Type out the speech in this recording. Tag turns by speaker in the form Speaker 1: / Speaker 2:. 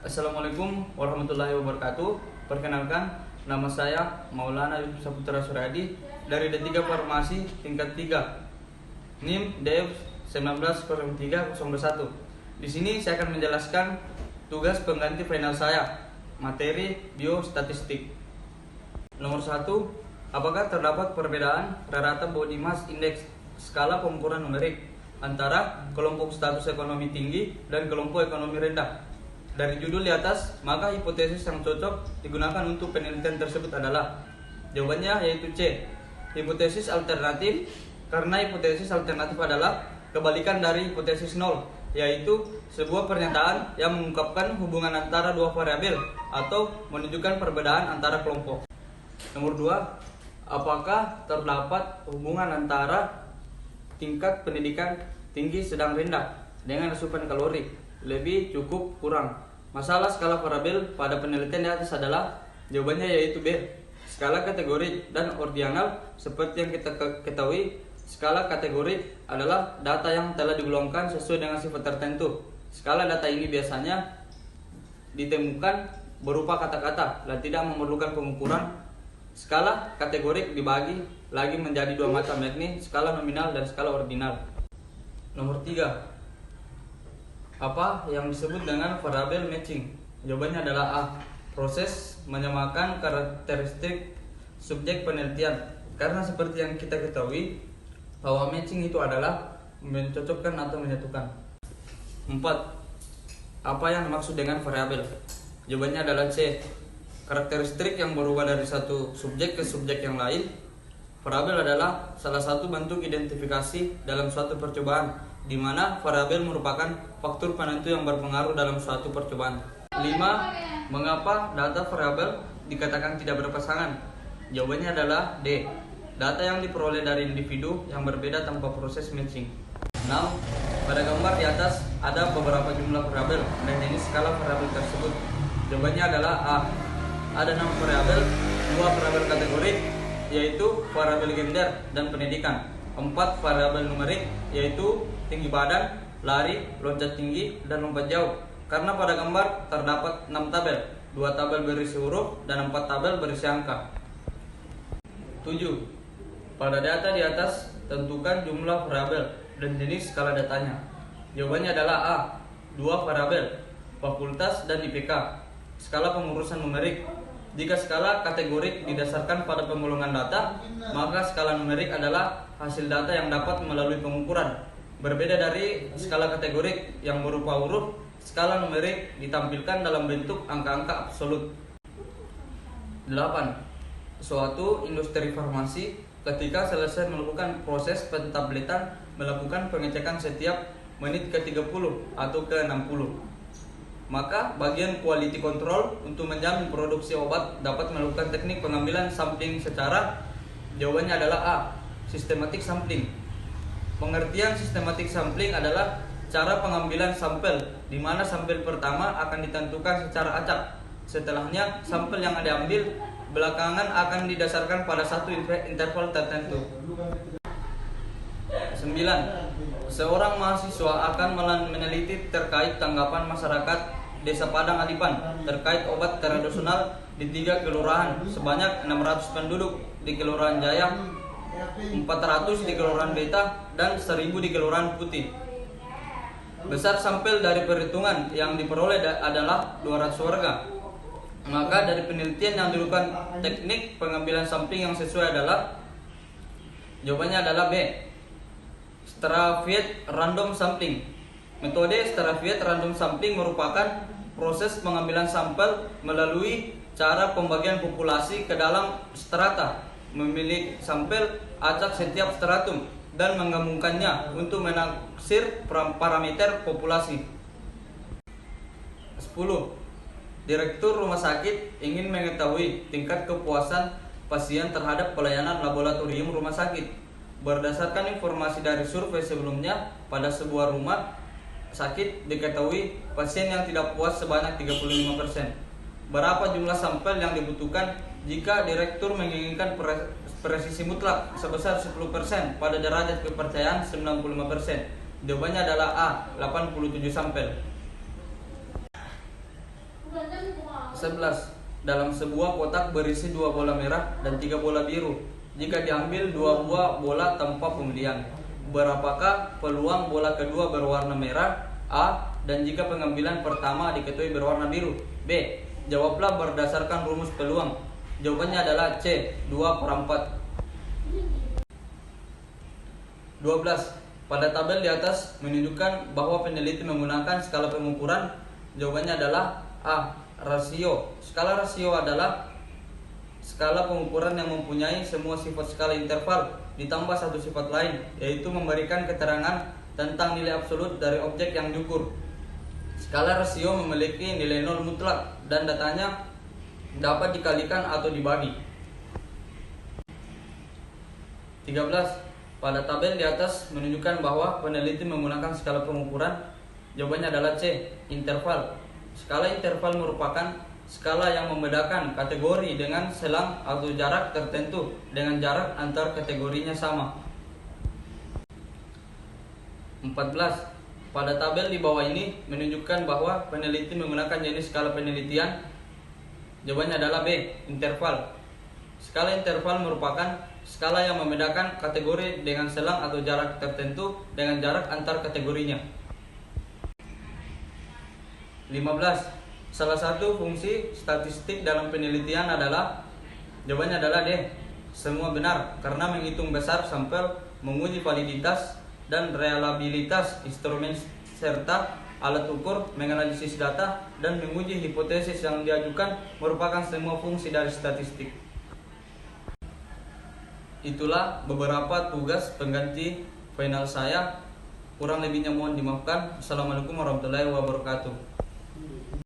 Speaker 1: Assalamualaikum warahmatullahi wabarakatuh. Perkenalkan, nama saya Maulana Yusuf Saputra Suryadi dari D3 Farmasi tingkat 3, NIM DF 190301. Di sini saya akan menjelaskan tugas pengganti final saya, materi biostatistik. Nomor 1, apakah terdapat perbedaan rata body mass index skala pengukuran numerik antara kelompok status ekonomi tinggi dan kelompok ekonomi rendah? Dari judul di atas, maka hipotesis yang cocok digunakan untuk penelitian tersebut adalah, jawabannya yaitu C, hipotesis alternatif, karena hipotesis alternatif adalah kebalikan dari hipotesis nol, yaitu sebuah pernyataan yang mengungkapkan hubungan antara dua variabel atau menunjukkan perbedaan antara kelompok. Nomor 2, apakah terdapat hubungan antara tingkat pendidikan tinggi sedang rendah dengan asupan kalori lebih cukup kurang? Masalah skala variabel pada penelitian di atas adalah, jawabannya yaitu B, skala kategori dan ordinal. Seperti yang kita ketahui, skala kategori adalah data yang telah digolongkan sesuai dengan sifat tertentu. Skala data ini biasanya ditemukan berupa kata-kata dan tidak memerlukan pengukuran. Skala kategori dibagi lagi menjadi dua macam, yakni skala nominal dan skala ordinal. Nomor 3, apa yang disebut dengan variabel matching? Jawabannya adalah A, proses menyamakan karakteristik subjek penelitian. Karena seperti yang kita ketahui bahwa matching itu adalah mencocokkan atau menyatukan. 4, apa yang dimaksud dengan variabel? Jawabannya adalah C, karakteristik yang berubah dari satu subjek ke subjek yang lain. Variabel adalah salah satu bentuk identifikasi dalam suatu percobaan, di mana variabel merupakan faktor penentu yang berpengaruh dalam suatu percobaan. 5, mengapa data variabel dikatakan tidak berpasangan? Jawabannya adalah D, data yang diperoleh dari individu yang berbeda tanpa proses matching. 6, pada gambar di atas ada beberapa jumlah variabel dan jenis skala variabel tersebut. Jawabannya adalah A, ada 6 variabel, 2 variabel kategori, yaitu variabel gender dan pendidikan, 4 variabel numerik, yaitu tinggi badan, lari, loncat tinggi, dan lompat jauh. Karena pada gambar terdapat 6 tabel, 2 tabel berisi huruf dan 4 tabel berisi angka. 7, pada data di atas tentukan jumlah variabel dan jenis skala datanya. Jawabannya adalah A, 2 variabel, fakultas dan IPK. Skala pengurusan numerik. Jika skala kategorik didasarkan pada penggolongan data, maka skala numerik adalah hasil data yang dapat melalui pengukuran. Berbeda dari skala kategorik yang berupa huruf, skala numerik ditampilkan dalam bentuk angka-angka absolut. 8, suatu industri farmasi ketika selesai melakukan proses pentabletan melakukan pengecekan setiap menit ke-30 atau ke-60. Maka bagian quality control untuk menjamin produksi obat dapat melakukan teknik pengambilan sampling secara, jawabannya adalah A, systematic sampling. Pengertian systematic sampling adalah cara pengambilan sampel di mana sampel pertama akan ditentukan secara acak. Setelahnya sampel yang diambil belakangan akan didasarkan pada satu interval tertentu. 9, seorang mahasiswa akan meneliti terkait tanggapan masyarakat Desa Padang Alipan terkait obat tradisional di 3 kelurahan sebanyak 600 penduduk di Kelurahan Jaya, 400 di Kelurahan Beta, dan 1000 di Kelurahan Putih. Besar sampel dari perhitungan yang diperoleh adalah 200 warga. Maka dari penelitian yang dilakukan, teknik pengambilan sampling yang sesuai adalah, jawabannya adalah B, stratified random sampling. Metode stratified random sampling merupakan proses pengambilan sampel melalui cara pembagian populasi ke dalam strata, memilih sampel acak setiap stratum dan menggabungkannya untuk menaksir parameter populasi. 10, direktur rumah sakit ingin mengetahui tingkat kepuasan pasien terhadap pelayanan laboratorium rumah sakit. Berdasarkan informasi dari survei sebelumnya, pada sebuah rumah sakit diketahui pasien yang tidak puas sebanyak 35%. Berapa jumlah sampel yang dibutuhkan jika direktur menginginkan presisi mutlak sebesar 10% pada derajat kepercayaan 95%? Jawabannya adalah A, 87 sampel. 11. Dalam sebuah kotak berisi 2 bola merah dan 3 bola biru. Jika diambil 2 buah bola tanpa pembelian, berapakah peluang bola kedua berwarna merah? A. Dan jika pengambilan pertama diketahui berwarna biru. B. Jawablah berdasarkan rumus peluang. Jawabannya adalah C. 2/4. 12. Pada tabel di atas menunjukkan bahwa peneliti menggunakan skala pengukuran. Jawabannya adalah A. Rasio. Skala rasio adalah skala pengukuran yang mempunyai semua sifat skala interval ditambah satu sifat lain, yaitu memberikan keterangan tentang nilai absolut dari objek yang diukur. Skala rasio memiliki nilai 0 mutlak dan datanya dapat dikalikan atau dibagi. 13. Pada tabel di atas menunjukkan bahwa peneliti menggunakan skala pengukuran. Jawabannya adalah C. Interval. Skala interval merupakan skala yang membedakan kategori dengan selang atau jarak tertentu dengan jarak antar kategorinya sama. 14. Pada tabel di bawah ini menunjukkan bahwa peneliti menggunakan jenis skala penelitian. Jawabannya adalah B. Interval. Skala interval merupakan skala yang membedakan kategori dengan selang atau jarak tertentu dengan jarak antar kategorinya. 15. Salah satu fungsi statistik dalam penelitian adalah, jawabannya adalah D. Semua benar, karena menghitung besar sampel, menguji validitas dan reliabilitas instrumen serta alat ukur, menganalisis data, dan menguji hipotesis yang diajukan merupakan semua fungsi dari statistik. Itulah beberapa tugas pengganti final saya. Kurang lebihnya mohon dimaafkan. Assalamualaikum warahmatullahi wabarakatuh.